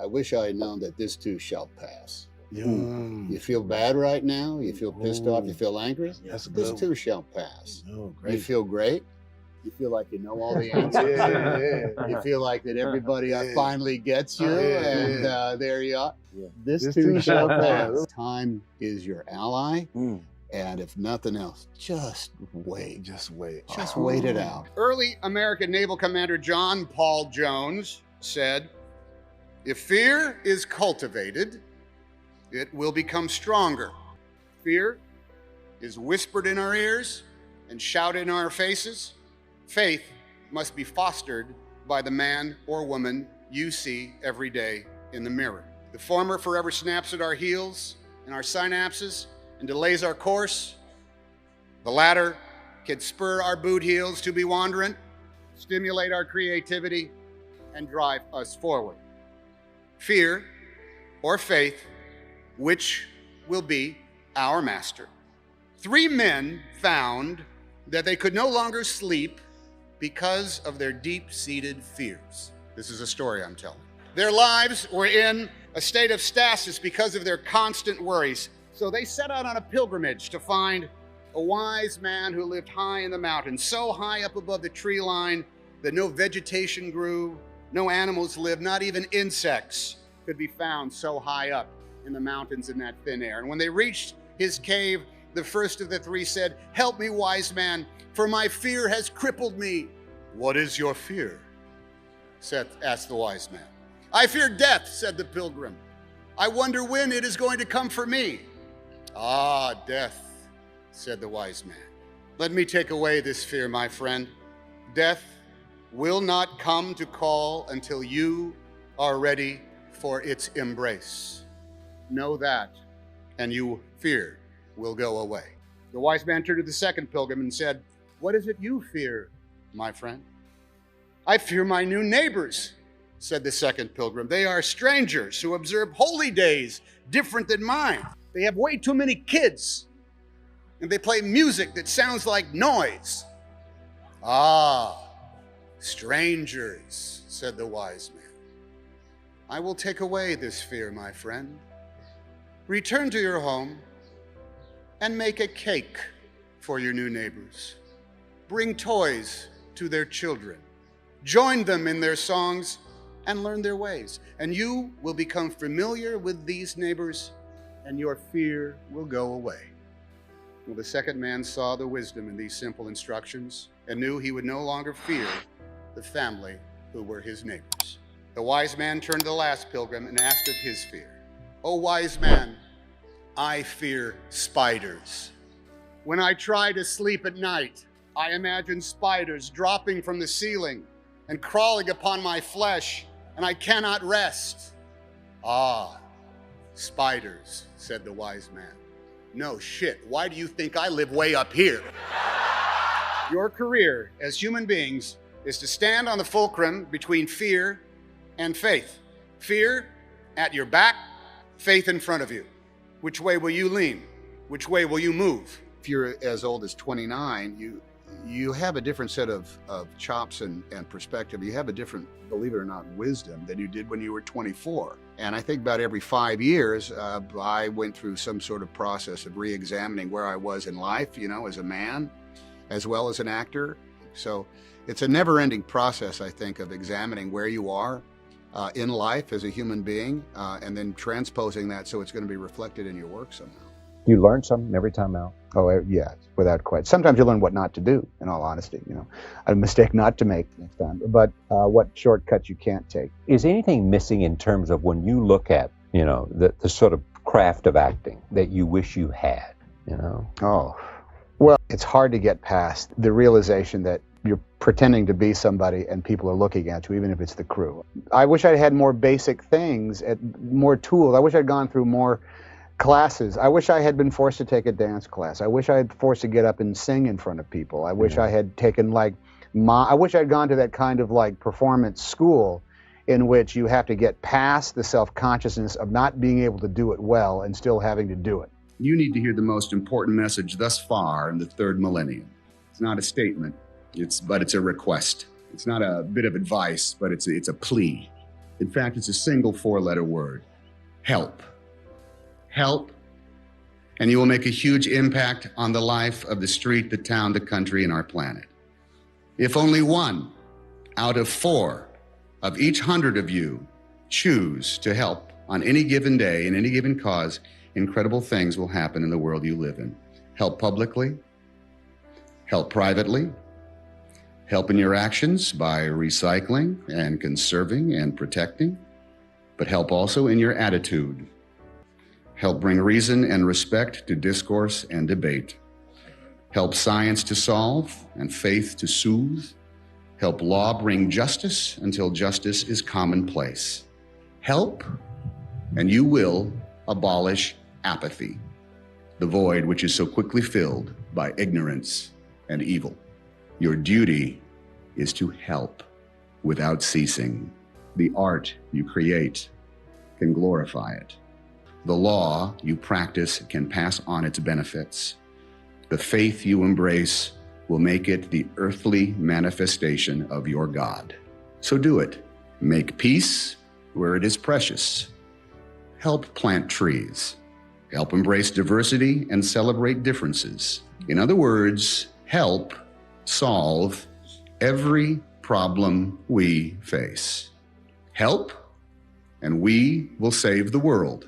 I wish I had known that this too shall pass. Yum. You feel bad right now? You feel pissed off? You Ooh. feel angry? That's a This good too shall pass. Oh, You great. feel great? You feel like you know all the answers? Yeah. You feel like that everybody Yeah. finally gets you, Yeah. and there you are. Yeah. This too shall pass. Time is your ally. Mm. And if nothing else, just wait. Just wait. Just wait it out. Early American Naval Commander John Paul Jones said, "If fear is cultivated, it will become stronger. Fear is whispered in our ears and shouted in our faces. Faith must be fostered by the man or woman you see every day in the mirror. The former forever snaps at our heels and our synapses and delays our course. The latter can spur our boot heels to be wandering, stimulate our creativity, and drive us forward. Fear or faith, which will be our master?" 3 men found that they could no longer sleep because of their deep-seated fears. This is a story I'm telling. Their lives were in a state of stasis because of their constant worries. So they set out on a pilgrimage to find a wise man who lived high in the mountains, so high up above the tree line that no vegetation grew, no animals lived, not even insects could be found so high up in the mountains in that thin air. And when they reached his cave, the first of the 3 said, "Help me, wise man, for my fear has crippled me." "What is your fear?" asked the wise man. "I fear death," said the pilgrim. "I wonder when it is going to come for me." "Ah, death," said the wise man. "Let me take away this fear, my friend. Death will not come to call until you are ready for its embrace. Know that, and your fear will go away." The wise man turned to the second pilgrim and said, "What is it you fear, my friend?" "I fear my new neighbors," said the second pilgrim. "They are strangers who observe holy days different than mine. They have way too many kids, and they play music that sounds like noise." "Ah, strangers," said the wise man. "I will take away this fear, my friend. Return to your home and make a cake for your new neighbors. Bring toys to their children. Join them in their songs and learn their ways. And you will become familiar with these neighbors, and your fear will go away." Well, the second man saw the wisdom in these simple instructions and knew he would no longer fear the family who were his neighbors. The wise man turned to the last pilgrim and asked of his fear. "O wise man, I fear spiders. When I try to sleep at night, I imagine spiders dropping from the ceiling and crawling upon my flesh, and I cannot rest." "Ah, spiders," said the wise man. "No shit, why do you think I live way up here?" Your career as human beings is to stand on the fulcrum between fear and faith. Fear at your back, faith in front of you. Which way will you lean? Which way will you move? If you're as old as 29, you have a different set of chops and perspective. You have a different, believe it or not, wisdom than you did when you were 24. And I think about every 5 years, I went through some sort of process of re-examining where I was in life, as a man, as well as an actor. So it's a never-ending process, I think, of examining where you are in life as a human being, and then transposing that so it's going to be reflected in your work somehow. Do you learn something every time out? Oh, yes, without question. Sometimes you learn what not to do, in all honesty, a mistake not to make next time, but what shortcuts you can't take. Is anything missing in terms of when you look at, the sort of craft of acting that you wish you had, Oh, well, it's hard to get past the realization that you're pretending to be somebody and people are looking at you, even if it's the crew. I wish I had more basic things, more tools. I wish I'd gone through more classes. I wish I had been forced to take a dance class. I wish I had forced to get up and sing in front of people. I wish I had taken I wish I'd gone to that kind of performance school in which you have to get past the self-consciousness of not being able to do it well and still having to do it. You need to hear the most important message thus far in the third millennium. It's not a statement, but it's a request. It's not a bit of advice, but it's a plea. In fact, it's a single four-letter word: help. Help, and you will make a huge impact on the life of the street, the town, the country, and our planet. If only 1 out of 4 of each 100 of you choose to help on any given day, in any given cause, incredible things will happen in the world you live in. Help publicly, help privately, help in your actions by recycling and conserving and protecting, but help also in your attitude. Help bring reason and respect to discourse and debate. Help science to solve and faith to soothe. Help law bring justice until justice is commonplace. Help, and you will abolish apathy, the void which is so quickly filled by ignorance and evil. Your duty is to help without ceasing. The art you create can glorify it. The law you practice can pass on its benefits. The faith you embrace will make it the earthly manifestation of your God. So do it. Make peace where it is precious. Help plant trees. Help embrace diversity and celebrate differences. In other words, help solve every problem we face. Help, and we will save the world.